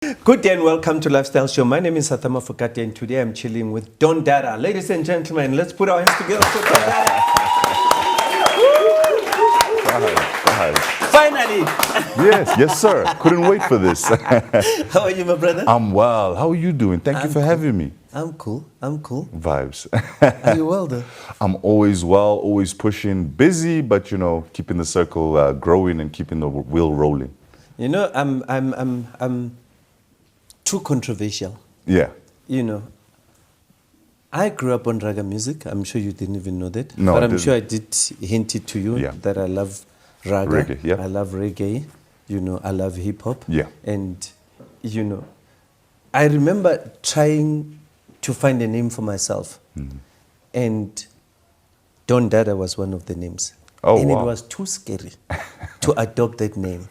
Good day and welcome to Lifestyle Show. My name is Arthur Mafokate and today I'm chilling with Don Dada. Ladies and gentlemen, let's put our hands together for Don Dada. Finally! Yes, sir. Couldn't wait for this. How are you, my brother? I'm well. How are you doing? Thank you for having me. I'm cool. Vibes. Are you well, though? I'm always well, always pushing, busy, but keeping the circle growing and keeping the wheel rolling. You know, I'm too controversial. Yeah. I grew up on Reggae music. I'm sure you didn't even know that. No, but I I'm didn't. sure I did hint it to you that I love Reggae. Yeah. I love reggae. I love hip hop. Yeah. And, I remember trying to find a name for myself. Mm-hmm. And Don Dada was one of the names. Oh, and wow. it was too scary to adopt that name.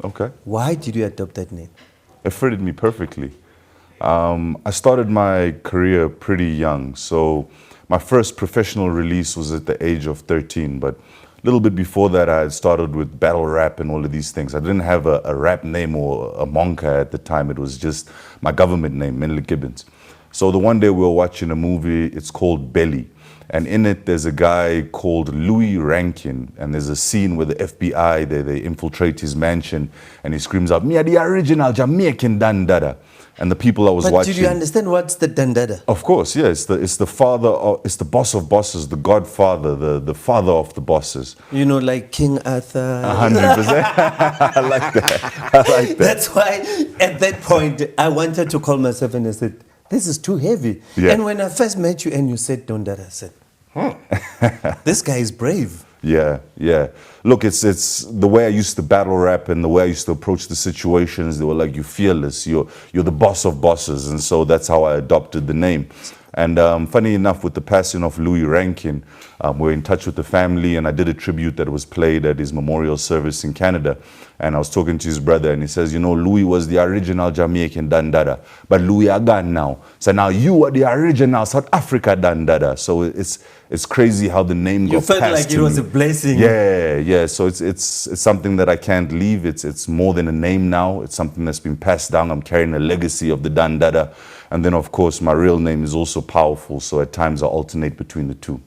Okay. Why did you adopt that name? It fitted me perfectly. I started my career pretty young, so my first professional release was at the age of 13, but a little bit before that I had started with battle rap and all of these things. I didn't have a rap name or a monka at the time. It was just my government name, Menelik Gibbons. So the one day we were watching a movie, it's called Belly. And in it, there's a guy called Louis Rankin, and there's a scene where the FBI, they infiltrate his mansion, and he screams out, "Me are the original Jamaican Don Dada." And the people I was watching... But did you understand what's the Don Dada? Of course, yeah. It's the father, it's the boss of bosses, the godfather, the father of the bosses. Like King Arthur. 100%. I like that. That's why, at that point, I wanted to call myself and I said, this is too heavy. Yeah. And when I first met you and you said Don Dada, I said, this guy is brave. Yeah. Look, it's the way I used to battle rap and the way I used to approach the situations. They were like, you're fearless, you're the boss of bosses. And so that's how I adopted the name. And funny enough, with the passing of Louis Rankin, we're in touch with the family, and I did a tribute that was played at his memorial service in Canada. And I was talking to his brother, and he says, Louis was the original Jamaican Don Dada, but Louis are gone now. So now you are the original South Africa Don Dada. So it's crazy how the name got passed to me. You felt like it was a blessing. Yeah. So it's something that I can't leave. It's more than a name now. It's something that's been passed down. I'm carrying a legacy of the Don Dada. And then, of course, my real name is also powerful, so at times I alternate between the two.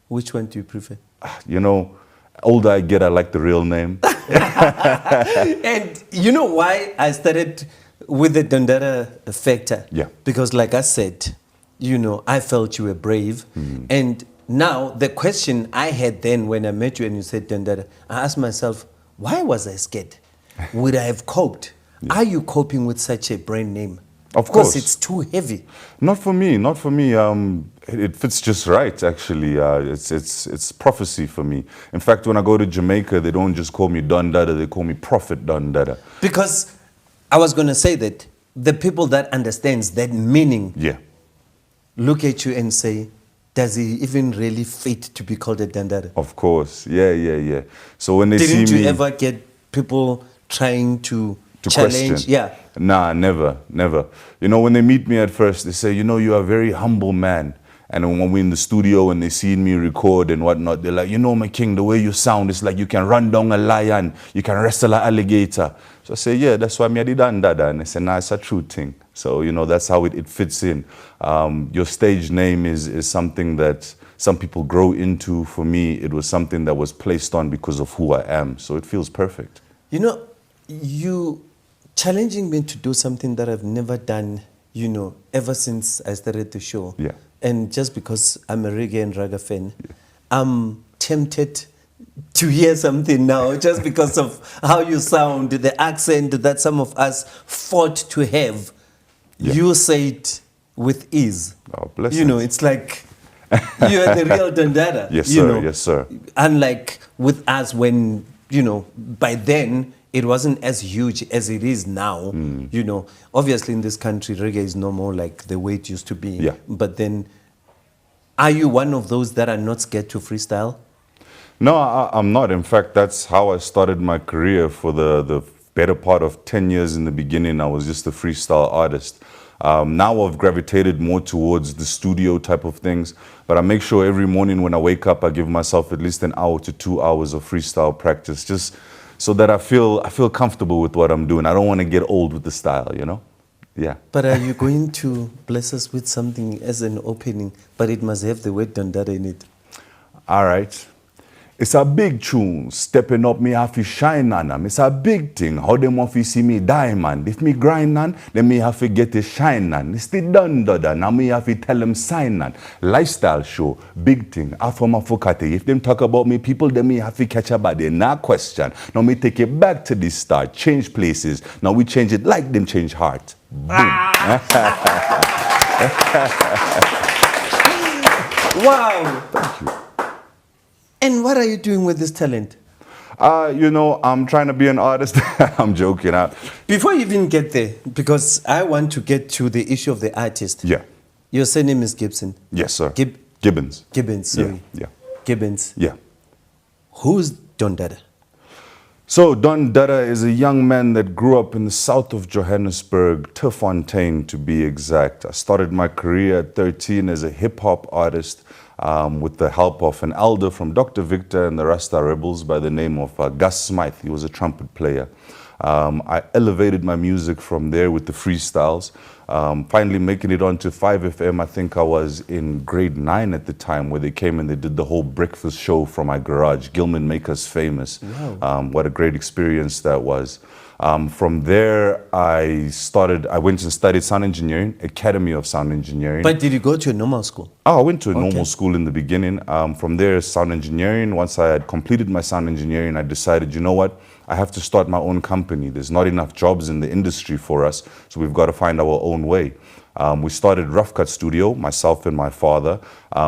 Which one do you prefer? Older I get, I like the real name. And you know why I started with the Don Dada factor? Yeah. Because like I said, I felt you were brave. Mm-hmm. And now the question I had then when I met you and you said Don Dada, I asked myself, why was I scared? Would I have coped? Yeah. Are you coping with such a brand name? Of course. Because it's too heavy. Not for me. It fits just right, actually. It's prophecy for me. In fact, when I go to Jamaica, they don't just call me Don Dada, they call me Prophet Don Dada. Because I was going to say that the people that understands that meaning look at you and say, does he even really fit to be called a Don Dada? Of course. Yeah. So when they see me... Didn't you ever get people trying to challenge? Question. Yeah. Nah, never. When they meet me at first, they say, you are a very humble man. And when we're in the studio and they see me record and whatnot, they're like, my king, the way you sound, it's like you can run down a lion, you can wrestle an alligator. So I say, yeah, that's why I did Don Dada. And they say, nah, it's a true thing. So, that's how it fits in. Your stage name is something that some people grow into. For me, it was something that was placed on because of who I am. So it feels perfect. You challenging me to do something that I've never done, ever since I started the show. Yeah. And just because I'm a reggae and raga fan, I'm tempted to hear something now just because of how you sound, the accent that some of us fought to have. Yeah. You say it with ease. Oh, bless you. It's like you're the real Don Dada. Yes, sir. Yes, sir. Unlike with us when, by then, it wasn't as huge as it is now. Obviously in this country, reggae is no more like the way it used to be. Yeah. But then, are you one of those that are not scared to freestyle? No, I'm not. In fact, that's how I started my career. For the better part of 10 years in the beginning, I was just a freestyle artist. Now I've gravitated more towards the studio type of things, but I make sure every morning when I wake up, I give myself at least an hour to 2 hours of freestyle practice, just so that I feel comfortable with what I'm doing. I don't want to get old with the style, you know? Yeah. But are you going to bless us with something as an opening, but it must have the word Don Dada in it? All right. It's a big tune. Stepping up, me have to shine on them. It's a big thing. How them want to see me diamond? If me grind on, then me have to get a shine on. It's the Don Dada. Now me have to tell them sign on. Lifestyle show, big thing. Arthur Mafokate. If them talk about me people, then me have to catch a body. Now question. Now me take it back to the start. Change places. Now we change it like them change heart. Boom. Wow. Thank you. And what are you doing with this talent? You know, I'm trying to be an artist. I'm joking. Before you even get there, because I want to get to the issue of the artist. Yeah. Your surname is Gibson. Yes, sir. Gibbons. Gibbons. Sorry. Yeah. Gibbons. Yeah. Who's Don Dada? So Don Dada is a young man that grew up in the south of Johannesburg, Terfontein to be exact. I started my career at 13 as a hip-hop artist with the help of an elder from Dr. Victor and the Rasta Rebels by the name of Gus Smythe. He was a trumpet player. I elevated my music from there with the freestyles, finally making it onto 5FM. I think I was in grade 9 at the time, where they came and they did the whole breakfast show from my garage, Gilman Make Us Famous. Wow. What a great experience that was. From there, I went and studied sound engineering, Academy of Sound Engineering. But did you go to a normal school? Oh, I went to a normal school in the beginning. From there, sound engineering. Once I had completed my sound engineering, I decided, you know what? I have to start my own company. There's not enough jobs in the industry for us, so we've got to find our own way. We started RuFF CuTT Studio, myself and my father,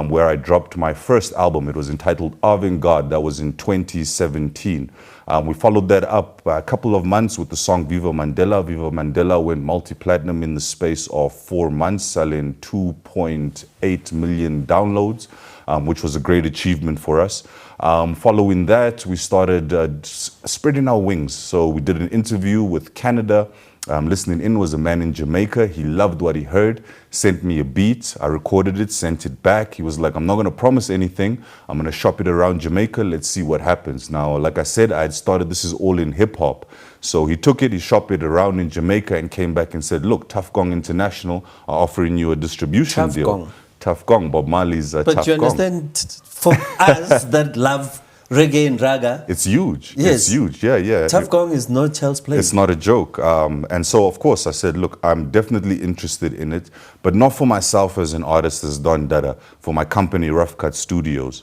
where I dropped my first album. It was entitled Avant-Garde. That was in 2017. We followed that up a couple of months with the song Viva Mandela. Viva Mandela went multi-platinum in the space of 4 months, selling 2.8 million downloads, which was a great achievement for us. Following that, we started spreading our wings. So we did an interview with Canada. Listening In was a man in Jamaica. He loved what he heard, sent me a beat. I recorded it, sent it back. He was like, I'm not going to promise anything. I'm going to shop it around Jamaica. Let's see what happens. Now, like I said, I had started, this is all in hip hop. So he took it, he shopped it around in Jamaica and came back and said, look, Tough Gong International are offering you a distribution deal. Gong. Tough Gong, Bob Marley's Tough Gong. But you understand, for us that love reggae and raga, it's huge. Yes. It's huge. Yeah. Tough Gong is not child's play. It's not a joke. And so, of course, I said, look, I'm definitely interested in it, but not for myself as an artist, as Don Dada, for my company, RuFF CuTT Studios.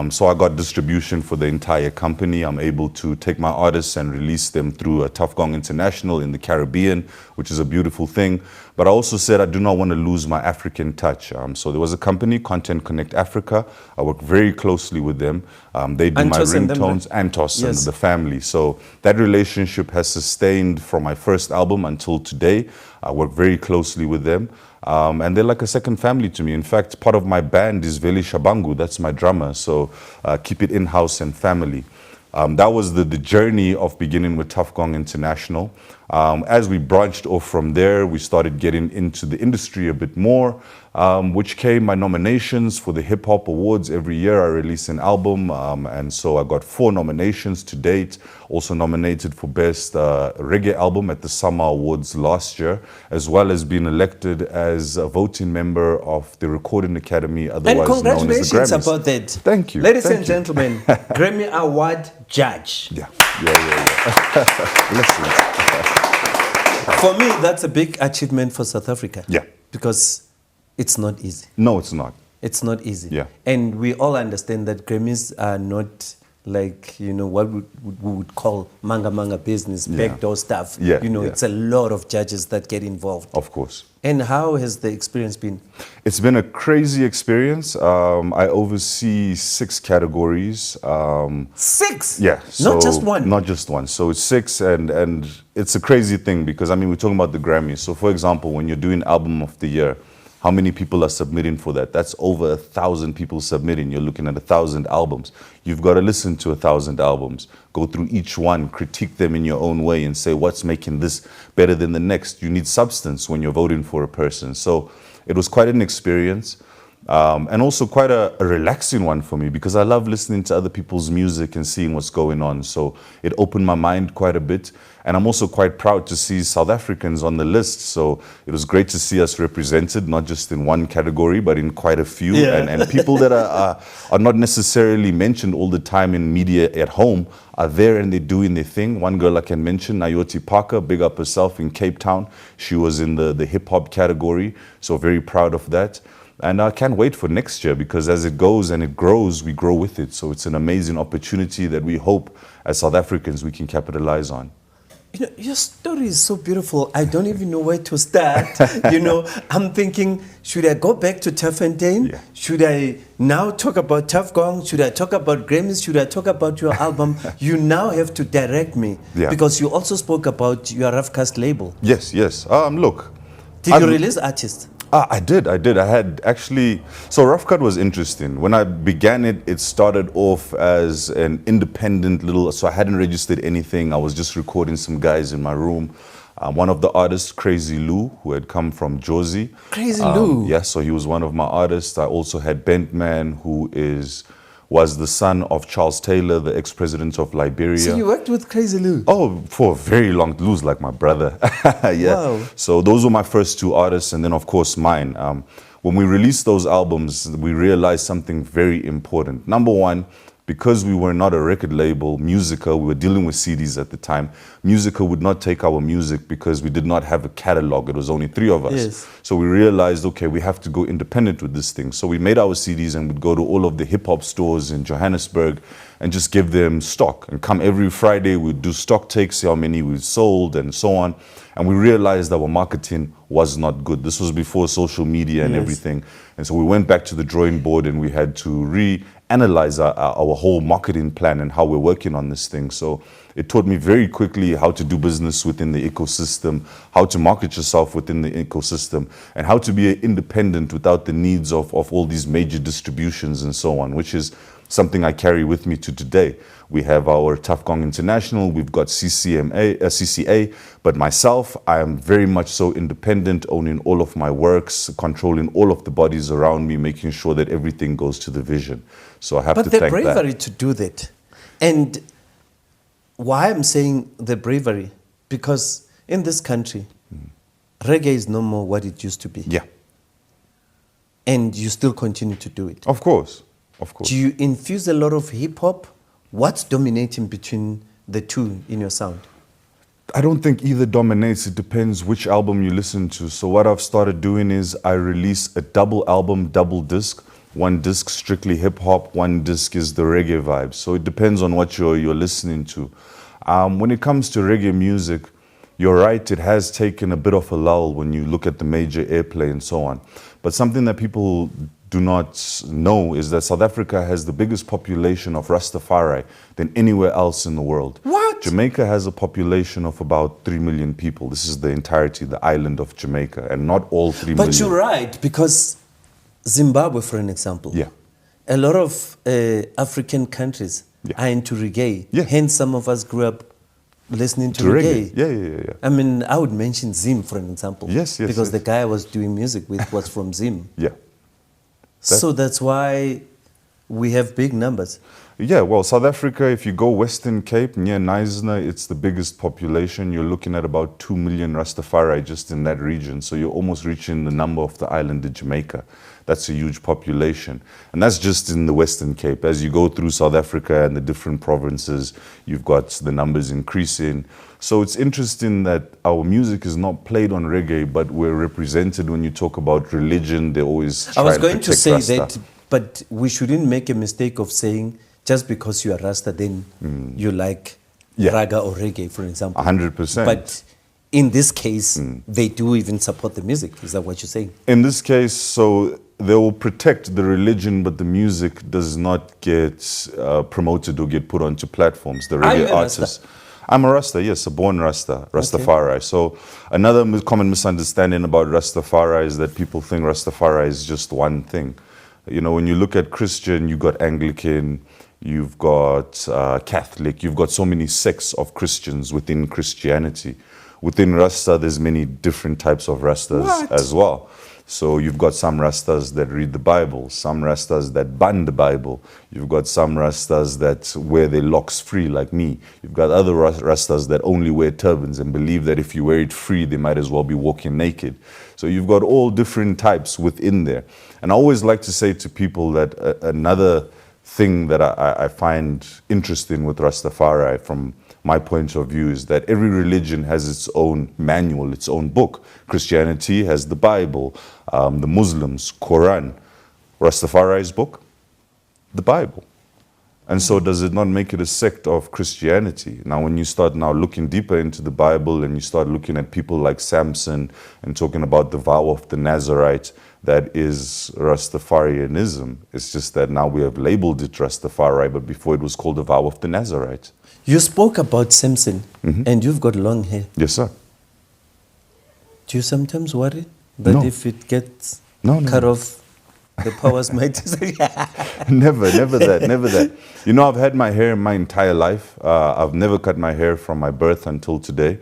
So I got distribution for the entire company. I'm able to take my artists and release them through a Tough Gong International in the Caribbean, which is a beautiful thing. But I also said I do not want to lose my African touch. So there was a company, Content Connect Africa. I work very closely with them. They do my ringtones, Antos and the family. So that relationship has sustained from my first album until today. I work very closely with them. And they're like a second family to me. In fact, part of my band is Veli Shabangu. That's my drummer. So keep it in-house and family. That was the journey of beginning with Tough Gong International. As we branched off from there, we started getting into the industry a bit more, which came my nominations for the Hip Hop Awards. Every year I release an album, and so I got 4 nominations to date. Also nominated for Best Reggae Album at the Summer Awards last year, as well as being elected as a voting member of the Recording Academy, otherwise known as the Grammys. Congratulations about that. Thank you. Ladies and gentlemen, Grammy Award judge. Yeah. Listen. For me, that's a big achievement for South Africa. Yeah. Because it's not easy. No, it's not. It's not easy. Yeah. And we all understand that Grammys are not like, what we would call manga business, backdoor stuff. Yeah. It's a lot of judges that get involved. Of course. And how has the experience been? It's been a crazy experience. I oversee 6 categories. 6? Yeah. Not just one? Not just one. So it's 6, and it's a crazy thing because, we're talking about the Grammys. So, for example, when you're doing Album of the Year, how many people are submitting for that? That's over 1,000 people submitting. You're looking at 1,000 albums. You've got to listen to 1,000 albums, go through each one, critique them in your own way and say, what's making this better than the next? You need substance when you're voting for a person. So it was quite an experience. And also quite a relaxing one for me because I love listening to other people's music and seeing what's going on. So it opened my mind quite a bit. And I'm also quite proud to see South Africans on the list. So it was great to see us represented, not just in one category, but in quite a few. Yeah. And people that are not necessarily mentioned all the time in media at home are there and they're doing their thing. One girl I can mention, Nayoti Parker, big up herself in Cape Town. She was in the hip-hop category, so very proud of that. And I can't wait for next year because as it goes and it grows, we grow with it. So it's an amazing opportunity that we hope as South Africans we can capitalize on. You know, your story is so beautiful. I don't even know where to start. I'm thinking, should I go back to Taffontein? Yeah. Should I now talk about Tough Gong? Should I talk about Grammys? Should I talk about your album? You now have to direct me because you also spoke about your RuFF CuTT label. Yes. Look. Did you release artists? I did. I had actually, so RuFF CuTT was interesting. When I began it, it started off as an independent little, so I hadn't registered anything. I was just recording some guys in my room. One of the artists, Crazy Lou, who had come from Jozi. Crazy Lou? Yes, so he was one of my artists. I also had Bentman, who was the son of Charles Taylor, the ex-president of Liberia. So you worked with Crazy Lou? Oh, for a very long, Lou's like my brother. Yeah. Wow. So those were my first two artists, and then of course mine. When we released those albums, we realized something very important. Number one, because we were not a record label, Musica, we were dealing with CDs at the time, Musica would not take our music because we did not have a catalog. It was only 3 of us. Yes. So we realized, okay, we have to go independent with this thing. So we made our CDs and we'd go to all of the hip-hop stores in Johannesburg and just give them stock. And come every Friday, we'd do stock takes, see how many we sold and so on. And we realized our marketing was not good. This was before social media and everything. And so we went back to the drawing board and we had to reanalyze our whole marketing plan and how we're working on this thing. So it taught me very quickly how to do business within the ecosystem, how to market yourself within the ecosystem, and how to be independent without the needs of all these major distributions and so on, which is something I carry with me to today. We have our Tough Gong International, we've got CCA, but myself, I am very much so independent, owning all of my works, controlling all of the bodies around me, making sure that everything goes to the vision. So I have to thank that. But the bravery to do that. And why I'm saying the bravery, because in this country, reggae is no more what it used to be. Yeah. And you still continue to do it. Of course, of course. Do you infuse a lot of hip-hop? What's dominating between the two in your sound? I don't think either dominates. It depends which album you listen to. So what I've started doing is I release a double album, double disc. One disc strictly hip-hop, one disc is the reggae vibe. So it depends on what you're listening to. When it comes to reggae music, you're right, it has taken a bit of a lull when you look at the major airplay and so on. But something that people do not know is that South Africa has the biggest population of Rastafari than anywhere else in the world. What? Jamaica has a population of about 3 million people. This is the entirety, the island of Jamaica, and not all 3 million. But you're right, because Zimbabwe, for an example, a lot of African countries are into reggae. Hence, some of us grew up listening to reggae. Yeah. I mean, I would mention Zim, for an example. Yes. Because the guy I was doing music with was from Zim. So that's why we have big numbers. Yeah, well, South Africa, if you go Western Cape, near Knysna, it's the biggest population. You're looking at about 2 million Rastafari just in that region. So you're almost reaching the number of the island of Jamaica. That's a huge population. And that's just in the Western Cape. As you go through South Africa and the different provinces, you've got the numbers increasing. So it's interesting that our music is not played on reggae, but we're represented when you talk about religion. They always try I was to going to protect say Rasta. that, but we shouldn't make a mistake of saying just because you are Rasta, then you like raga or reggae, for example. 100%. But in this case, they do even support the music. Is that what you're saying? In this case, so they will protect the religion, but the music does not get promoted or get put onto platforms. The reggae artists. I'm a Rasta, yes, a born Rasta, Rastafari. Okay. So another common misunderstanding about Rastafari is that people think Rastafari is just one thing. You know, when you look at Christian, you've got Anglican, you've got Catholic, you've got so many sects of Christians within Christianity. Within Rasta, there's many different types of Rastas as well. So you've got some Rastas that read the Bible, some Rastas that ban the Bible. You've got some Rastas that wear their locks free like me. You've got other Rastas that only wear turbans and believe that if you wear it free, they might as well be walking naked. So you've got all different types within there. And I always like to say to people that another thing that I find interesting with Rastafari from my point of view is that every religion has its own manual, its own book. Christianity has the Bible, the Muslims, Quran. Rastafari's book, the Bible. And so does it not make it a sect of Christianity? Now, when you start now looking deeper into the Bible and you start looking at people like Samson and talking about the vow of the Nazarite, that is Rastafarianism. It's just that now we have labeled it Rastafari, but before it was called the vow of the Nazarite. You spoke about Samson, and you've got long hair. Yes, sir. Do you sometimes worry that if it gets cut off, the powers might... Never that. You know, I've had my hair my entire life. I've never cut my hair from my birth until today.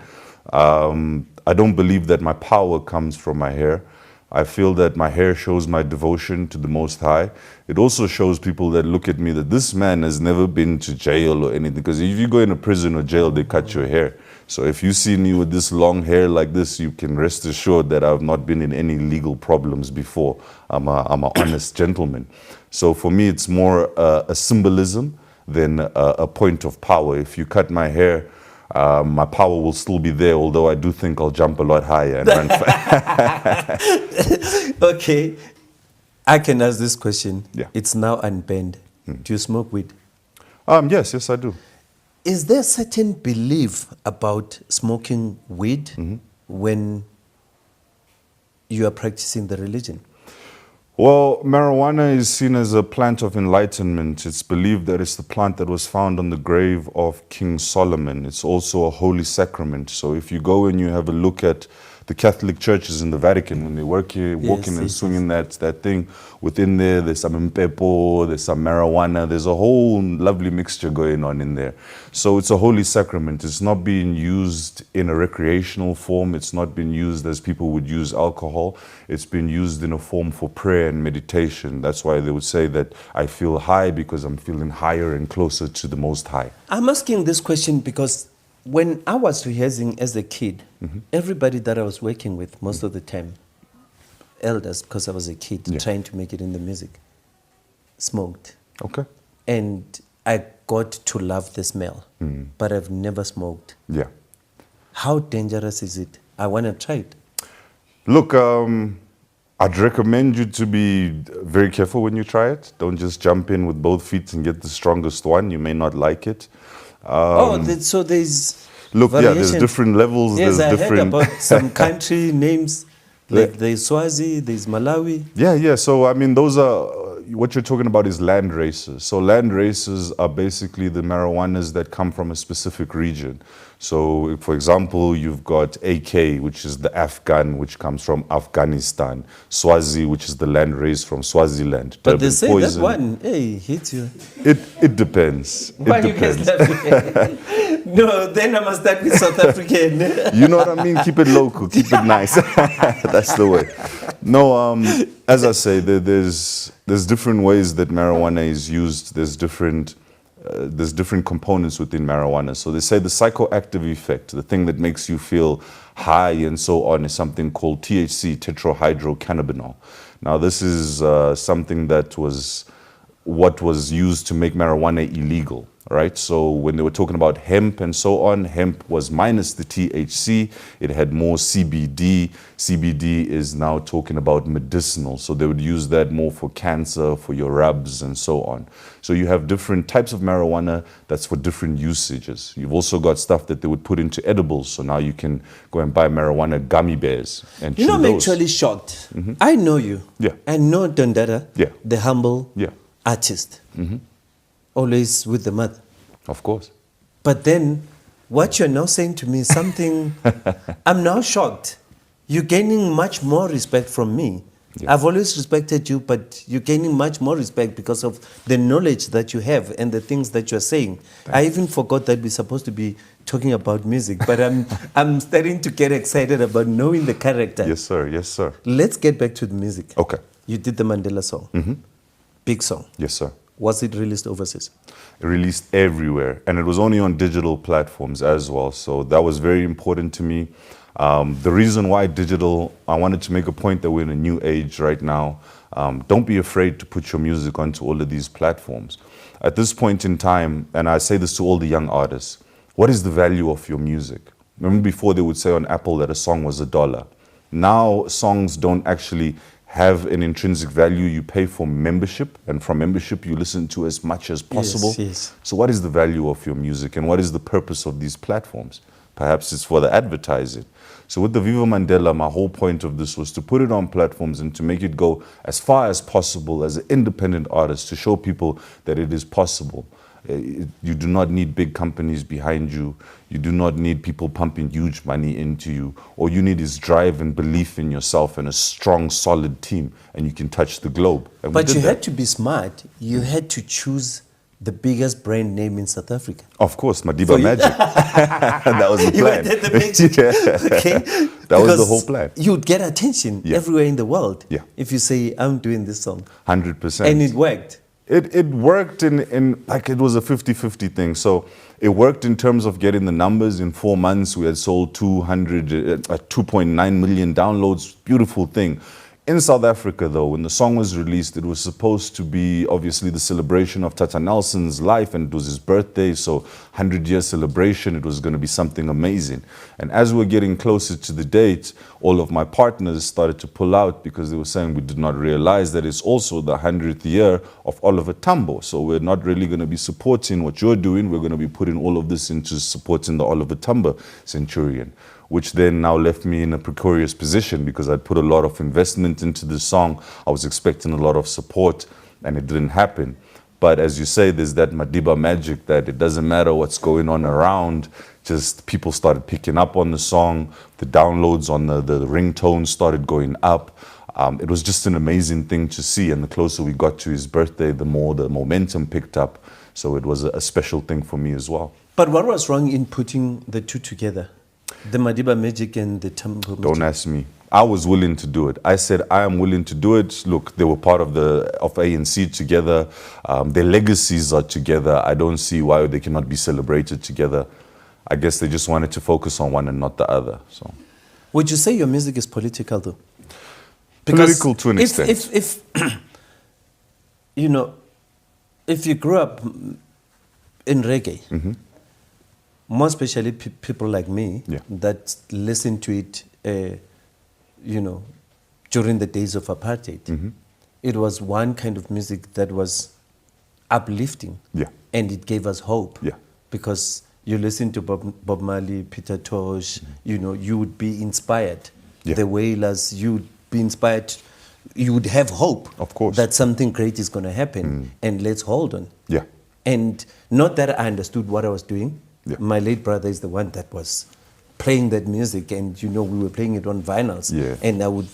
I don't believe that my power comes from my hair. I feel that my hair shows my devotion to the Most High. It also shows people that look at me that this man has never been to jail or anything. Because if you go into prison or jail, they cut your hair. So if you see me with this long hair like this, you can rest assured that I've not been in any legal problems before. I'm an honest gentleman. So for me, it's more a symbolism than a point of power. If you cut my hair, my power will still be there, although I do think I'll jump a lot higher and run fast. Okay, I can ask this question. Yeah. It's now unbanned. Do you smoke weed? Yes, I do. Is there a certain belief about smoking weed when you are practicing the religion? Well, marijuana is seen as a plant of enlightenment. It's believed that it's the plant that was found on the grave of King Solomon. It's also a holy sacrament. So if you go and you have a look at the Catholic churches in the Vatican, when they work here, walking and swinging that thing, within there, there's some mpepo, there's some marijuana, there's a whole lovely mixture going on in there. So it's a holy sacrament. It's not being used in a recreational form. It's not being used as people would use alcohol. It's been used in a form for prayer and meditation. That's why they would say that I feel high because I'm feeling higher and closer to the Most High. I'm asking this question because when I was rehearsing as a kid, everybody that I was working with most of the time, elders, because I was a kid trying to make it in the music, smoked. Okay. And I got to love the smell, but I've never smoked. Yeah. How dangerous is it? I want to try it. Look, I'd recommend you to be very careful when you try it. Don't just jump in with both feet and get the strongest one. You may not like it. So there's look, variation. There's different levels. Yes, there's different... heard about some country names, like there's Swazi, there's Malawi. Yeah. So, I mean, those are, what you're talking about is land races. So land races are basically the marijuanas that come from a specific region. So, for example, you've got AK, which is the Afghan, which comes from Afghanistan. Swazi, which is the land race from Swaziland. But they say that one, hits you. It depends. Why you guys laughing? No, then I must start with South African. You know what I mean? Keep it local, keep it nice. That's the way. No, as I say, there's different ways that marijuana is used. There's different components within marijuana. So they say the psychoactive effect, the thing that makes you feel high and so on, is something called THC, tetrahydrocannabinol. Now this is something that was what was used to make marijuana illegal, right? So when they were talking about hemp and so on, hemp was minus the THC. It had more CBD. CBD is now talking about medicinal. So they would use that more for cancer, for your rubs and so on. So you have different types of marijuana that's for different usages. You've also got stuff that they would put into edibles. So now you can go and buy marijuana gummy bears and chew those. I'm actually shocked. I know you. Yeah. I know Don Dada, Yeah. the humble Yeah. artist. Always with the mother. Of course. But then what you're now saying to me is something, I'm now shocked. You're gaining much more respect from me Yeah. I've always respected you, but you're gaining much more respect because of the knowledge that you have and the things that you're saying. I even forgot that we're supposed to be talking about music, but I'm starting to get excited about knowing the character. Yes, sir. Yes, sir. Let's get back to the music. Okay. You did the Mandela song. Big song. Yes, sir. Was it released overseas? Released everywhere, and it was only on digital platforms as well, so that was very important to me. The reason why digital, I wanted to make a point that we're in a new age right now. Don't be afraid to put your music onto all of these platforms. At this point in time, and I say this to all the young artists, what is the value of your music? Remember before they would say on Apple that a song was $1. Now songs don't actually have an intrinsic value. You pay for membership, and from membership you listen to as much as possible. Yes. So what is the value of your music, and what is the purpose of these platforms? Perhaps it's for the advertising. So with the Viva Mandela, my whole point of this was to put it on platforms and to make it go as far as possible as an independent artist, to show people that it is possible. You do not need big companies behind you. You do not need people pumping huge money into you. All you need is drive and belief in yourself and a strong, solid team, and you can touch the globe. And But you had to be smart. You had to choose the biggest brand name in South Africa. Of course, Madiba Magic. That was the plan. You wanted the magic. Yeah. Okay? That was the whole plan. You'd get attention everywhere in the world if you say, I'm doing this song. 100%. And it worked. It worked in like it was a 50-50 thing. So it worked in terms of getting the numbers. In 4 months, we had sold 2.9 million downloads. Beautiful thing. In South Africa, though, when the song was released, it was supposed to be obviously the celebration of Tata Nelson's life, and it was his birthday, so 100-year celebration. It was going to be something amazing. And as we're getting closer to the date, all of my partners started to pull out because they were saying we did not realize that it's also the 100th year of Oliver Tambo. So we're not really going to be supporting what you're doing. We're going to be putting all of this into supporting the Oliver Tambo Centurion, which then now left me in a precarious position because I'd put a lot of investment into this song. I was expecting a lot of support, and it didn't happen. But as you say, there's that Madiba magic that it doesn't matter what's going on around, just people started picking up on the song, the downloads on the ringtone started going up. It was just an amazing thing to see, and the closer we got to his birthday, the more the momentum picked up. So it was a special thing for me as well. But what was wrong in putting the two together? The Madiba Magic and the Tambo Magic? Don't ask me. I was willing to do it. I said, I am willing to do it. Look, they were part of ANC together. Their legacies are together. I don't see why they cannot be celebrated together. I guess they just wanted to focus on one and not the other. So, would you say your music is political, though? Political to an extent. If you know, if you grew up in reggae, more especially people like me that listen to it, you know, during the days of apartheid, it was one kind of music that was uplifting, and it gave us hope, because you listen to Bob Marley, Peter Tosh, you know, you would be inspired. The Wailers, you'd be inspired. You would have hope, of course, that something great is going to happen, and let's hold on. And not that I understood what I was doing. My late brother is the one that was playing that music, and you know, we were playing it on vinyls, and I would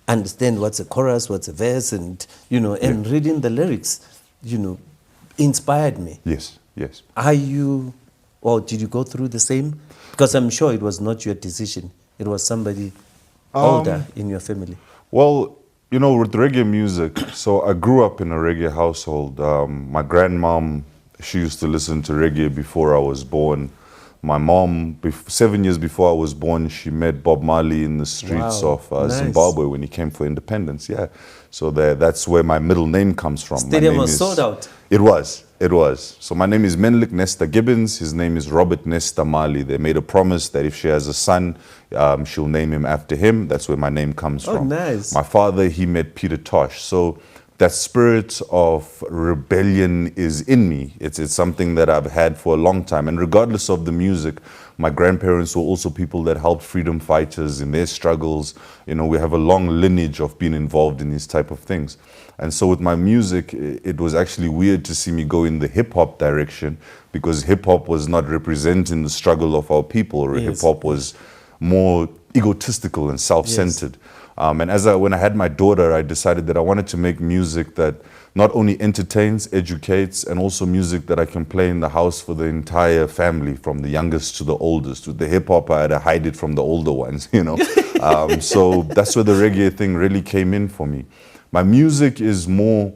understand what's a chorus, what's a verse, and you know, and reading the lyrics, you know, inspired me. Yes. Are you, or did you go through the same? Because I'm sure it was not your decision. It was somebody older in your family. Well, you know, with reggae music, so I grew up in a reggae household. My grandmom, she used to listen to reggae before I was born. My mom, 7 years before I was born, she met Bob Marley in the streets of Zimbabwe when he came for independence. So that's where my middle name comes from. Stadium was sold out. It was. So my name is Menelik Nesta Gibbons. His name is Robert Nesta Marley. They made a promise that if she has a son, she'll name him after him. That's where my name comes from. Nice. My father, he met Peter Tosh. So that spirit of rebellion is in me. It's something that I've had for a long time. And regardless of the music, my grandparents were also people that helped freedom fighters in their struggles. You know, we have a long lineage of being involved in these type of things. And so with my music, it was actually weird to see me go in the hip-hop direction, because hip-hop was not representing the struggle of our people. Hip-hop was more egotistical and self-centered. And when I had my daughter, I decided that I wanted to make music that not only entertains, educates, and also music that I can play in the house for the entire family, from the youngest to the oldest. With the hip hop, I had to hide it from the older ones, you know. So that's where the reggae thing really came in for me. My music is more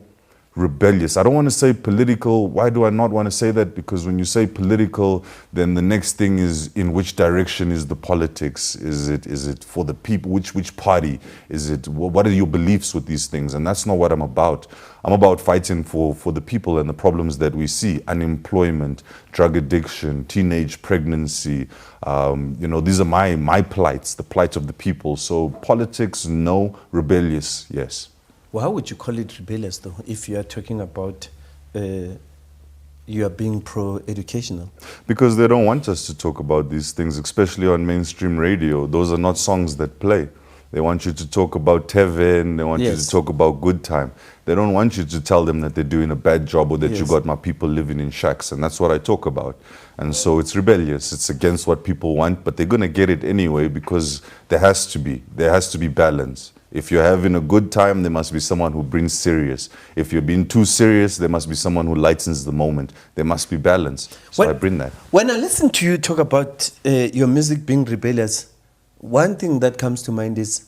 rebellious. I don't want to say political. Why do I not want to say that? Because when you say political, then the next thing is, in which direction is the politics? Is it for the people? Which party? Is it, what are your beliefs with these things? And that's not what I'm about. I'm about fighting for the people and the problems that we see: unemployment, drug addiction, teenage pregnancy. You know, these are my plights, the plight of the people. So politics, no. Rebellious, yes. Well, how would you call it rebellious, though, if you are talking about you are being pro-educational? Because they don't want us to talk about these things, especially on mainstream radio. Those are not songs that play. They want you to talk about Tevin, they want you to talk about good time. They don't want you to tell them that they're doing a bad job or that you got my people living in shacks, and that's what I talk about. And so it's rebellious, it's against what people want, but they're gonna get it anyway, because there has to be balance. If you're having a good time, there must be someone who brings serious. If you're being too serious, there must be someone who lightens the moment. There must be balance. So I bring that. When I listen to you talk about your music being rebellious, one thing that comes to mind is,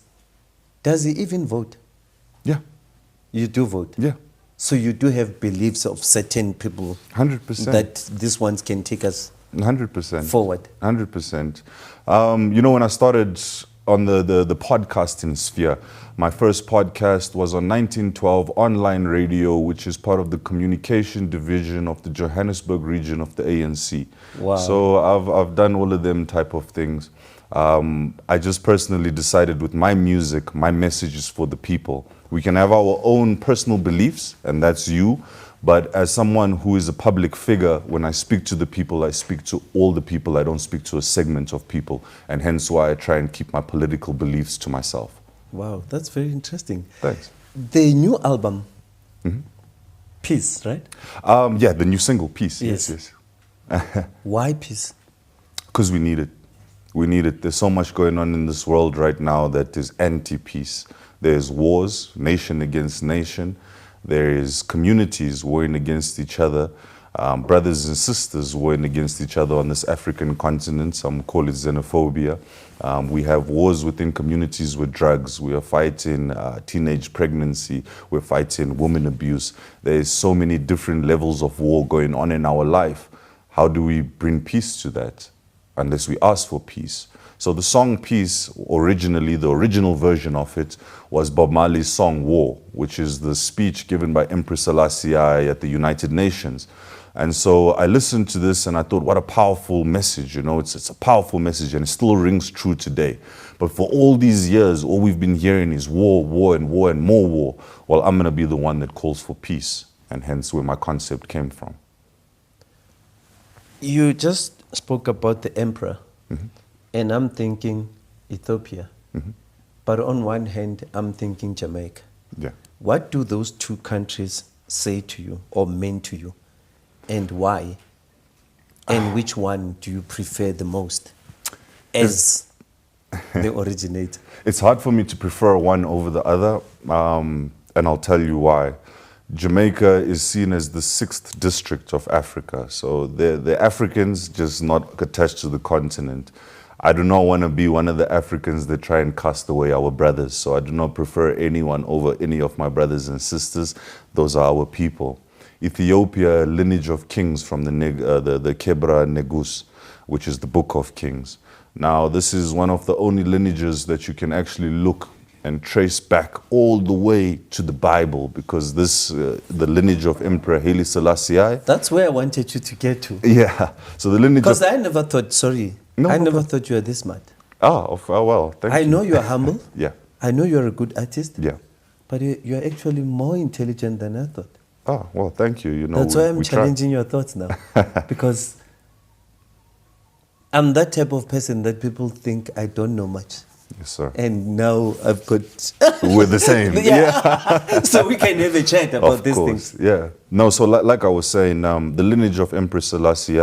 does he even vote? Yeah. You do vote? Yeah. So you do have beliefs of certain people 100%. that these ones can take us 100% forward? 100%. You know, when I started on the podcasting sphere, my first podcast was on 1912 online radio, which is part of the communication division of the Johannesburg region of the ANC. Wow. So I've done all of them type of things. I just personally decided with my music, my message is for the people. We can have our own personal beliefs, and that's you. But as someone who is a public figure, when I speak to the people, I speak to all the people. I don't speak to a segment of people. And hence why I try and keep my political beliefs to myself. Wow, that's very interesting. Thanks. The new album, Peace, right? Yeah, the new single, Peace. Yes. Why Peace? Because we need it. We need it. There's so much going on in this world right now that is anti-peace. There's wars, nation against nation. There is communities warring against each other, brothers and sisters warring against each other on this African continent. Some call it xenophobia. We have wars within communities with drugs. We are fighting teenage pregnancy. We're fighting women abuse. There is so many different levels of war going on in our life. How do we bring peace to that? Unless we ask for peace. So the song Peace, originally, the original version of it was Bob Marley's song War, which is the speech given by Empress Selassie at the United Nations. And so I listened to this and I thought, what a powerful message, you know, it's a powerful message and it still rings true today. But for all these years, all we've been hearing is war, war, and war, and more war. Well, I'm gonna be the one that calls for peace, and hence where my concept came from. You just spoke about the emperor. And I'm thinking Ethiopia. But on one hand, I'm thinking Jamaica. Yeah. What do those two countries say to you or mean to you? And why? And which one do you prefer the most as the originator? It's hard for me to prefer one over the other, and I'll tell you why. Jamaica is seen as the 6th district of Africa. So the Africans just not attached to the continent. I do not want to be one of the Africans that try and cast away our brothers. So I do not prefer anyone over any of my brothers and sisters. Those are our people. Ethiopia, lineage of kings from the Kebra Negus, which is the Book of Kings. Now, this is one of the only lineages that you can actually look and trace back all the way to the Bible, because this, the lineage of Emperor Haile Selassie. That's where I wanted you to get to. Yeah. So the lineage. Because I never thought, I never thought you were this smart. Oh, well, thank you. I know you are humble. Yeah. I know you're a good artist. Yeah. But you're actually more intelligent than I thought. Oh, well, thank you. You know, that's why I'm challenging your thoughts now. Because I'm that type of person that people think I don't know much. Yes, sir. And now I've got... We're the same. Yeah. So we can have a chat about these things. Yeah. No, so like I was saying, the lineage of Empress Selassie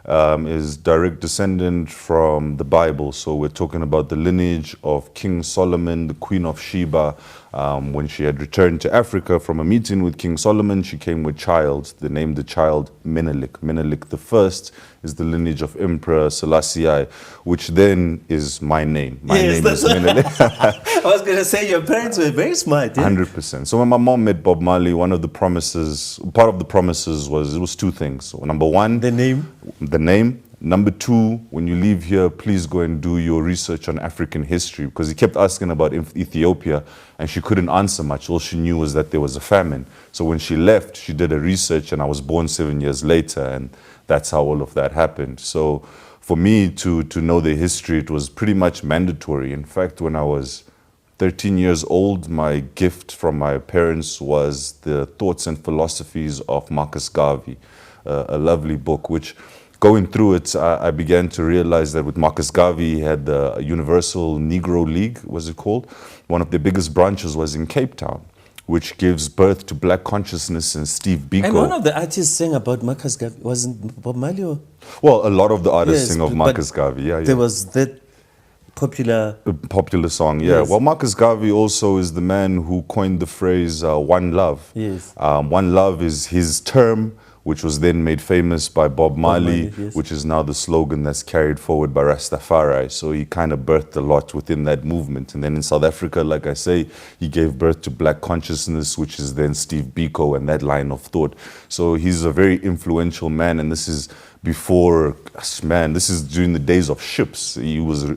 is direct descendant from the Bible. So we're talking about the lineage of King Solomon, the Queen of Sheba. When she had returned to Africa from a meeting with King Solomon, she came with child. They named the child Menelik. Menelik the first is the lineage of Emperor Selassie, which then is my name. My name is Menelik. I was going to say your parents were very smart. 100%. So when my mom met Bob Marley, one of the promises, part of the promises was two things. So number one, The name. the name. Number two, when you leave here, please go and do your research on African history, because he kept asking about Ethiopia and she couldn't answer much. All she knew was that there was a famine. So when she left, she did a research, and I was born 7 years later, and that's how all of that happened. So for me to know the history, it was pretty much mandatory. In fact, when I was 13 years old, my gift from my parents was the Thoughts and Philosophies of Marcus Garvey, a lovely book, which going through it, I began to realize that with Marcus Garvey, he had the Universal Negro League, was it called? One of the biggest branches was in Cape Town, which gives birth to black consciousness, and Steve Biko. And one of the artists sang about Marcus Garvey, wasn't Bob Marley? Or? Well, a lot of the artists Yes, sing of but Marcus Garvey, yeah. There was that popular... A popular song, yeah. Yes. Well, Marcus Garvey also is the man who coined the phrase one love. Yes. One love is his term, which was then made famous by Bob Marley, Yes. which is now the slogan that's carried forward by Rastafari. So he kind of birthed a lot within that movement. And then in South Africa, like I say, he gave birth to Black Consciousness, which is then Steve Biko and that line of thought. So he's a very influential man, and this is before, man, this is during the days of ships. He was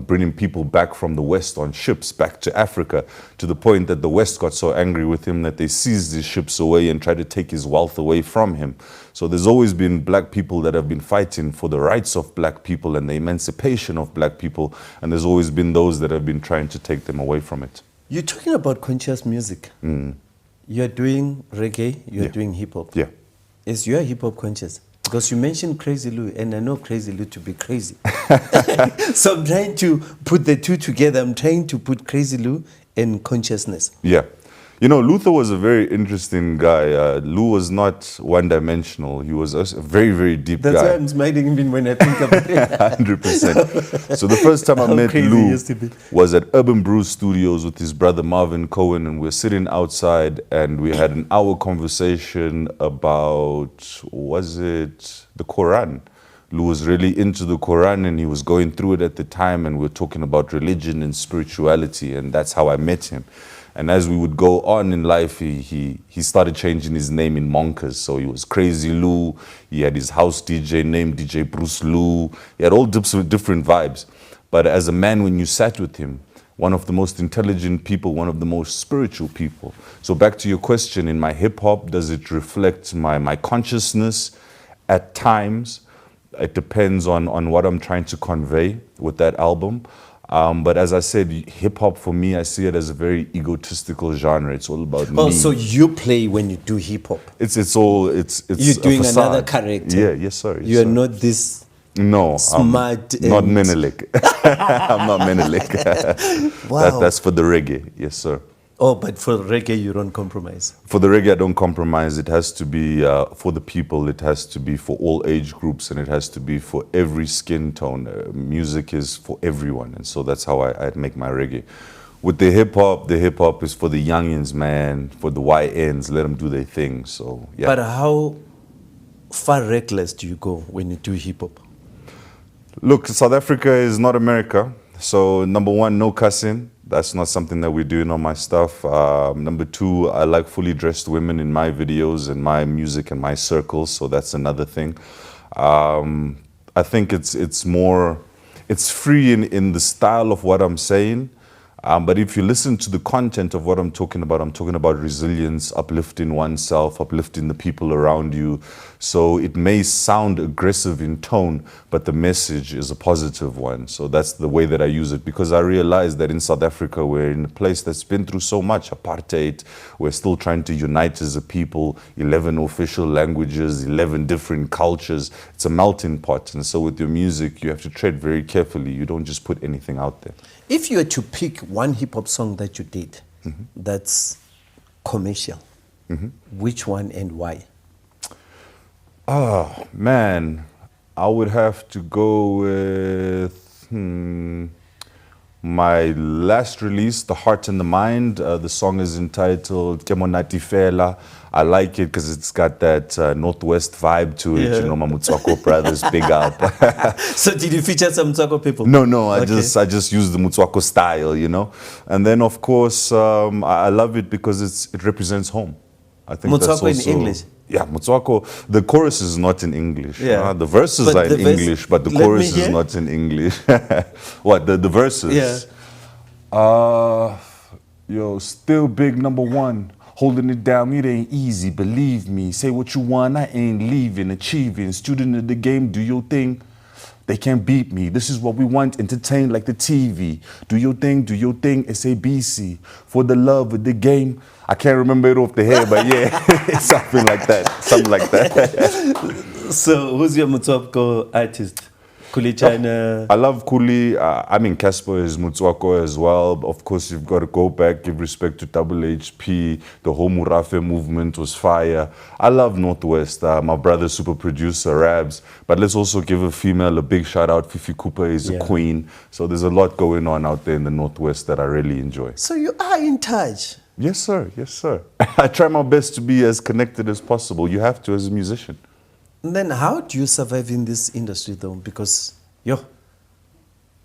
bringing people back from the West on ships back to Africa, to the point that the West got so angry with him that they seized his ships away and tried to take his wealth away from him. So there's always been black people that have been fighting for the rights of black people and the emancipation of black people, and there's always been those that have been trying to take them away from it. You're talking about conscious music. You're doing reggae, you're doing hip-hop. Yeah. Is your hip-hop conscious? Because you mentioned Crazy Lou, and I know Crazy Lou to be crazy. So I'm trying to put the two together. I'm trying to put Crazy Lou and consciousness. Yeah. You know, Luther was a very interesting guy. Lou was not one-dimensional. He was a very, very deep guy. That's why I'm smiling even when I think about it. 100%. So the first time I met crazy Lou used to be. was at Urban Brew Studios with his brother Marvin Cohen, and we were sitting outside and we had an hour conversation about, was it the Quran? Lou was really into the Quran and he was going through it at the time, and we were talking about religion and spirituality, and that's how I met him. And as we would go on in life, he started changing his name in Monkers. So he was Crazy Lou. He had his house DJ named DJ Bruce Lou. He had all different vibes. But as a man, when you sat with him, one of the most intelligent people, one of the most spiritual people. So back to your question, in my hip hop, does it reflect my consciousness? At times, it depends on what I'm trying to convey with that album. But as I said, hip hop for me, I see it as a very egotistical genre. It's all about me. Oh, so you play when you do hip hop? It's You're a doing facade. another character. Yeah, yes, sir. Yes, You're sir. not this No, smart. I'm not Menelik. I'm not Menelik. Wow. That's for the reggae, yes, sir. Oh, but for reggae, you don't compromise. For the reggae, I don't compromise. It has to be for the people. It has to be for all age groups, and it has to be for every skin tone. Music is for everyone, and so that's how I make my reggae. With the hip hop is for the youngins, man, for the YNs. Let them do their thing. So yeah. But how far reckless do you go when you do hip hop? Look, South Africa is not America. So number one, no cussing. That's not something that we're doing on my stuff. Number two, I like fully dressed women in my videos and my music and my circles. So that's another thing. I think it's free in the style of what I'm saying. But if you listen to the content of what I'm talking about resilience, uplifting oneself, uplifting the people around you. So it may sound aggressive in tone, but the message is a positive one. So that's the way that I use it, because I realize that in South Africa, we're in a place that's been through so much apartheid. We're still trying to unite as a people, 11 official languages, 11 different cultures. It's a melting pot. And so with your music, you have to tread very carefully. You don't just put anything out there. If you were to pick one hip hop song that you did that's commercial, which one and why? Oh, man. I would have to go with my last release, The Heart and the Mind. The song is entitled Kemonati Fela. I like it because it's got that Northwest vibe to it. You know, my Mutswako brothers, big up. So did you feature some Mutswako people? No. I just use the Mutswako style, you know. And then, of course, I love it because it represents home. I think Mutswako that's also, in English? Yeah, Mutswako. The chorus is not in English. Yeah. The verses are in English, but the chorus is not in English. What, the verses? Yeah. Yo, still big #1. Holding it down, it ain't easy, believe me. Say what you want, I ain't leaving. Achieving, student of the game, do your thing. They can't beat me. This is what we want, entertain like the TV. Do your thing, SABC. For the love of the game. I can't remember it off the head, but yeah, something like that. So who's your Mutswako artist? Kuli China? I love Kuli. I mean, Casper is Mutswako as well. Of course, you've got to go back, give respect to Double HP. The whole RuFF movement was fire. I love Northwest. My brother, super producer, Rabs. But let's also give a female a big shout out. Fifi Cooper is a queen. So there's a lot going on out there in the Northwest that I really enjoy. So you are in touch? Yes, sir. Yes, sir. I try my best to be as connected as possible. You have to as a musician. And then how do you survive in this industry though? Because,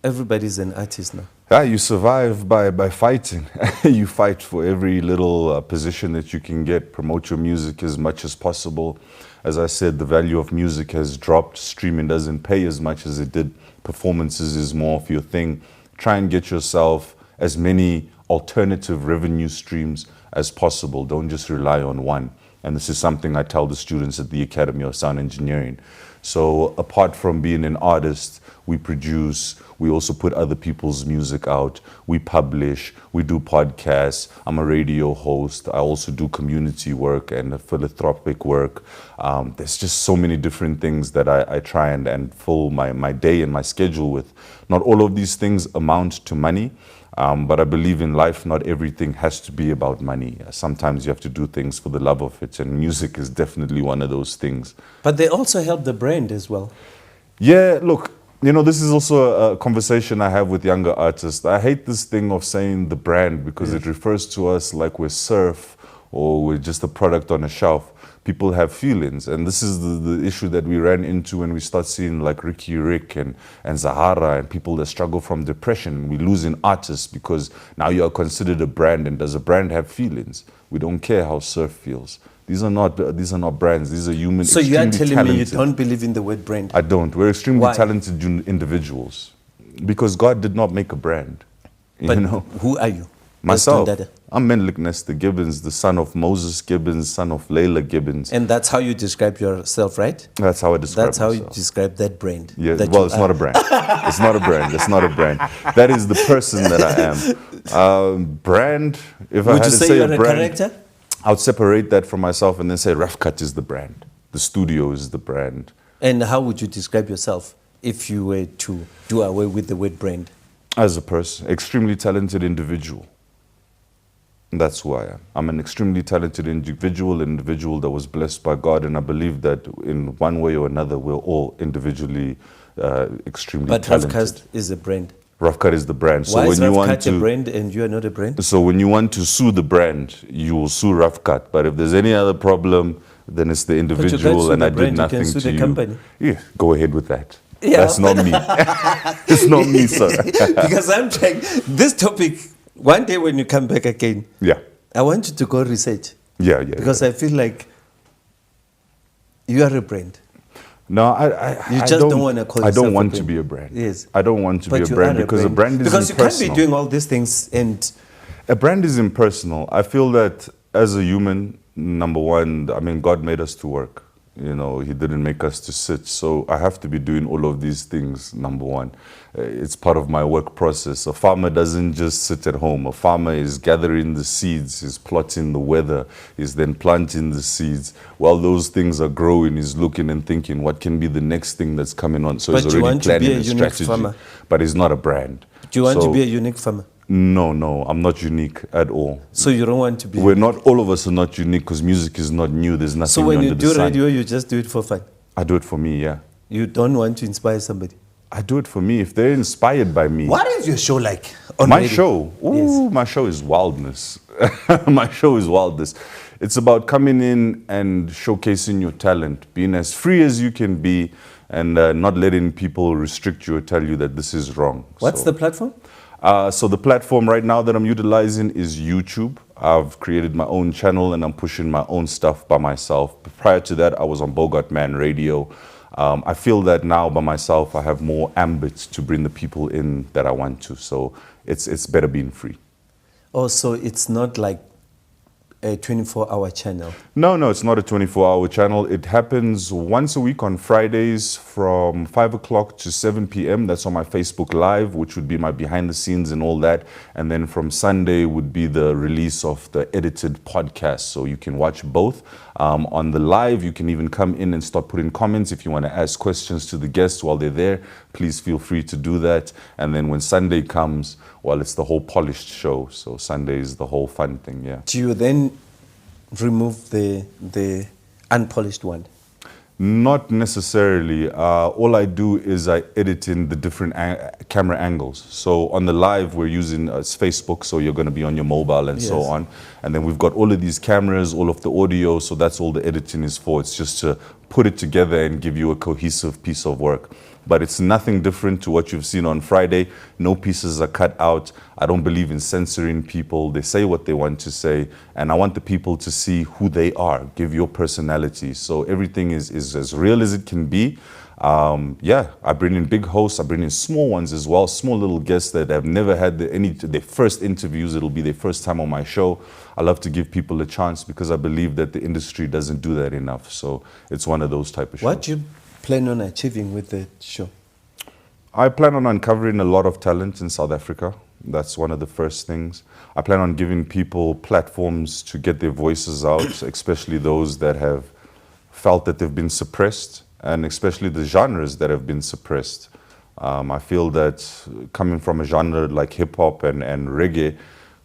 everybody's an artist now. Yeah, you survive by fighting. You fight for every little position that you can get, promote your music as much as possible. As I said, the value of music has dropped. Streaming doesn't pay as much as it did. Performances is more of your thing. Try and get yourself as many alternative revenue streams as possible. Don't just rely on one. And this is something I tell the students at the Academy of Sound Engineering. So apart from being an artist, we produce, we also put other people's music out, we publish, we do podcasts, I'm a radio host, I also do community work and philanthropic work. There's just so many different things that I try and fill my day and my schedule with. Not all of these things amount to money. But I believe in life, not everything has to be about money. Sometimes you have to do things for the love of it, and music is definitely one of those things. But they also help the brand as well. Yeah, look, this is also a conversation I have with younger artists. I hate this thing of saying the brand because it refers to us like we're surf or we're just a product on a shelf. People have feelings, and this is the issue that we ran into when we start seeing like Ricky Rick and Zahara and people that struggle from depression. We losing artists because now you are considered a brand, and does a brand have feelings? We don't care how surf feels. These are not brands. These are human. So you are telling talented. me you don't believe in the word brand? I don't. We're extremely Why? talented individuals because God did not make a brand. But who are you? Myself. Don Dada. I'm Menelik Nesta Gibbons, the son of Moses Gibbons, son of Layla Gibbons. And that's how you describe yourself, right? That's how I describe That's how myself. you describe that brand. Yeah, that well, it's not a brand. It's not a brand. It's not a brand. That is the person that I am. Brand, if I Would had you to say say you're a a brand, character? I would separate that from myself and then say RuFF CuTT is the brand. The studio is the brand. And how would you describe yourself if you were to do away with the word brand? As a person, extremely talented individual. That's who I am. I'm an extremely talented individual that was blessed by God, and I believe that in one way or another, we're all individually extremely talented. But RuFF CuTT is a brand. RuFF CuTT is the brand. Why is RuFF CuTT a brand and you are not a brand? So when you want to sue the brand, you will sue RuFF CuTT. But if there's any other problem, then it's the individual, and I did nothing you can sue to the you. company. Yeah, go ahead with that. Yeah. That's not me. It's not me, sir. Because I'm trying, this topic, one day when you come back again, Yeah. I want you to go research. Yeah. Because I feel like you are a brand. No, You I just don't want to call I yourself don't want a to brand. be a brand. Yes. I don't want to But be a you brand are because a brand is because impersonal. you can't be doing all these things and... A brand is impersonal. I feel that as a human, number one, I mean, God made us to work. He didn't make us to sit. So I have to be doing all of these things, number one. It's part of my work process. A farmer doesn't just sit at home. A farmer is gathering the seeds, is plotting the weather, is then planting the seeds. While those things are growing, he's looking and thinking, what can be the next thing that's coming on? So But he's you already want to be planning a a unique strategy. farmer? But he's not a brand. Do you want So- to be a unique farmer? No, I'm not unique at all. So you don't want to be... All of us are not unique because music is not new. There's nothing So when new you under the do sun. radio, you just do it for fun? I do it for me, yeah. You don't want to inspire somebody. I do it for me. If they're inspired by me. What is your show like? On My radio? show? Ooh, Yes. my show is wildness. My show is wildness. It's about coming in and showcasing your talent, being as free as you can be, and not letting people restrict you or tell you that this is wrong. What's So- the platform? So the platform right now that I'm utilizing is YouTube. I've created my own channel and I'm pushing my own stuff by myself. Prior to that, I was on Bogart Man Radio. I feel that now by myself, I have more ambit to bring the people in that I want to. So it's better being free. Oh, so it's not like a 24-hour channel. No, it's not a 24-hour channel. It happens once a week on Fridays from 5 o'clock to 7 p.m. That's on my Facebook Live, which would be my behind the scenes and all that. And then from Sunday would be the release of the edited podcast. So you can watch both. On the live, you can even come in and start putting comments. If you want to ask questions to the guests while they're there, please feel free to do that. And then when Sunday comes, well, it's the whole polished show. So Sunday is the whole fun thing, yeah. Do you then remove the unpolished one? Not necessarily. All I do is I edit in the different camera angles. So on the live, we're using Facebook, so you're going to be on your mobile and so Yes. on. And then we've got all of these cameras, all of the audio, so that's all the editing is for. It's just to put it together and give you a cohesive piece of work. But it's nothing different to what you've seen on Friday. No pieces are cut out. I don't believe in censoring people. They say what they want to say. And I want the people to see who they are, give your personality. So everything is as real as it can be. Yeah, I bring in big hosts. I bring in small ones as well, small little guests that have never had their first interviews. It'll be their first time on my show. I love to give people a chance because I believe that the industry doesn't do that enough. So it's one of those type of shows. What do you plan on achieving with the show? I plan on uncovering a lot of talent in South Africa. That's one of the first things. I plan on giving people platforms to get their voices out, especially those that have felt that they've been suppressed, and especially the genres that have been suppressed. I feel that coming from a genre like hip-hop and reggae,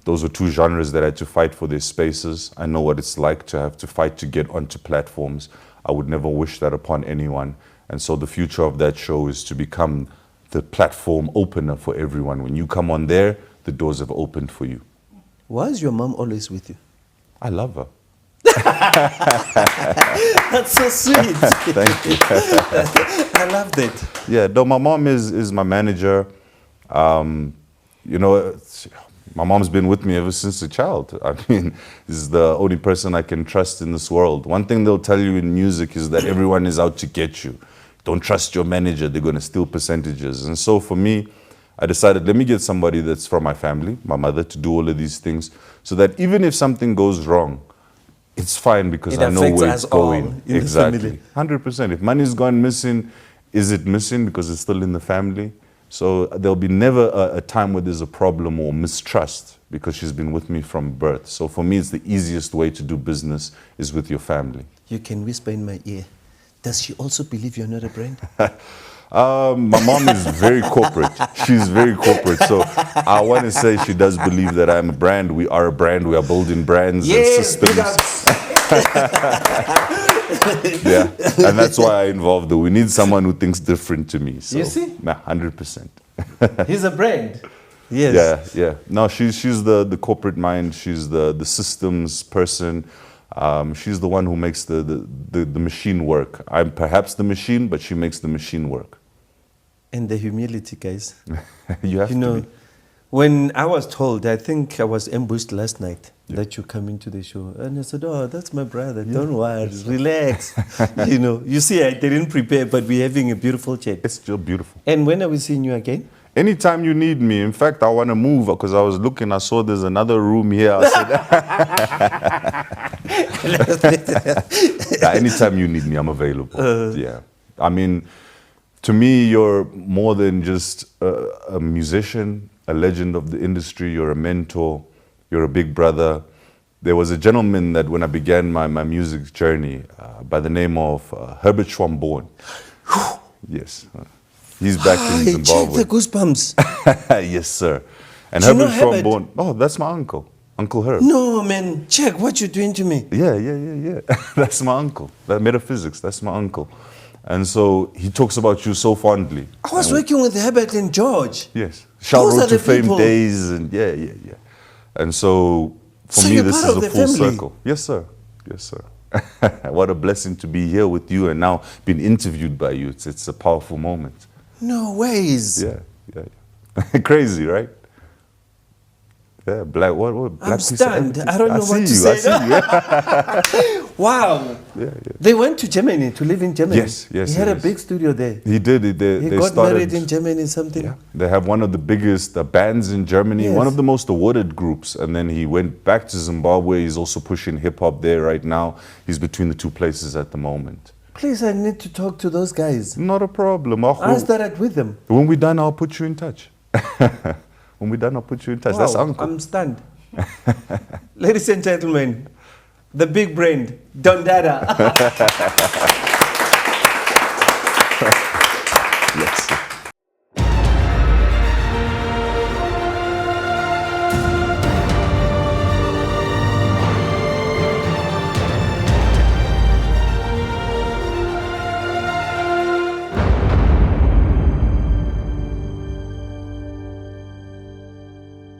those were two genres that had to fight for their spaces. I know what it's like to have to fight to get onto platforms. I would never wish that upon anyone. And so the future of that show is to become the platform opener for everyone. When you come on there, the doors have opened for you. Why is your mom always with you? I love her. That's so sweet. Thank you. I love that. Yeah, though my mom is my manager. You know, my mom's been with me ever since a child. I mean, this is the only person I can trust in this world. One thing they'll tell you in music is that everyone is out to get you. Don't trust your manager, they're going to steal percentages. And so for me, I decided, let me get somebody that's from my family, my mother, to do all of these things, so that even if something goes wrong, it's fine because It I know affects where us it's going. all in the Exactly. family. 100%. If money's gone missing, is it missing because it's still in the family? So there'll be never a time where there's a problem or mistrust because she's been with me from birth. So for me, it's the easiest way to do business is with your family. You can whisper in my ear. Does she also believe you're not a brand? My mom is very corporate. She's very corporate. So I want to say she does believe that I'm a brand. We are a brand. We are building brands and systems. Yeah, and that's why I involved her. We need someone who thinks different to me. So, You see? Nah, 100%. He's a brand. Yes. Yeah. No, she's the corporate mind. She's the systems person. She's the one who makes the machine work. I'm perhaps the machine, but she makes the machine work. And the humility, guys. You have You know, to be. when I was told, I think I was ambushed last night that you come into the show. And I said, oh, that's my brother. Don't worry, relax. You know, you see, I didn't prepare, but we're having a beautiful chat. It's still beautiful. And when are we seeing you again? Anytime you need me. In fact, I want to move because I was looking, I saw there's another room here. I said, anytime you need me, I'm available. Yeah. I mean, to me, you're more than just a musician, a legend of the industry. You're a mentor. You're a big brother. There was a gentleman that when I began my music journey by the name of Herbert Schwamborn. Yes. He's back in Check Zimbabwe. the goosebumps. Yes, sir. And Do you know Herbert Herbert? Schwamborn, oh, that's my uncle, Uncle Herb. No, man, check what you're doing to me. Yeah. That's my uncle. That metaphysics, that's my uncle. And so he talks about you so fondly. I was working with Herbert and George. Yes. Shout Those out are to the Fame people. Days and yeah. And so for So me, you're this part is of a the full family. circle. Yes, sir. Yes, sir. What a blessing to be here with you and now being interviewed by you. It's a powerful moment. No ways. Yeah. Crazy, right? Yeah, black. What? Black I'm piece of stunned. evidence. I don't know what to I say. see you. Yeah. Wow. Yeah. They went to Germany to live in Germany. Yes, He had a yes. big studio there. He did. He They got started, married in Germany, something. Yeah, they have one of the biggest bands in Germany, Yes. one of the most awarded groups. And then he went back to Zimbabwe. He's also pushing hip hop there right now. He's between the two places at the moment. Please, I need to talk to those guys. Not a problem. I started with them. When we're done, I'll put you in touch. When we're done, I'll put you in touch. Wow, That's uncle. I'm stunned. Ladies and gentlemen, the big brain, Don Dada.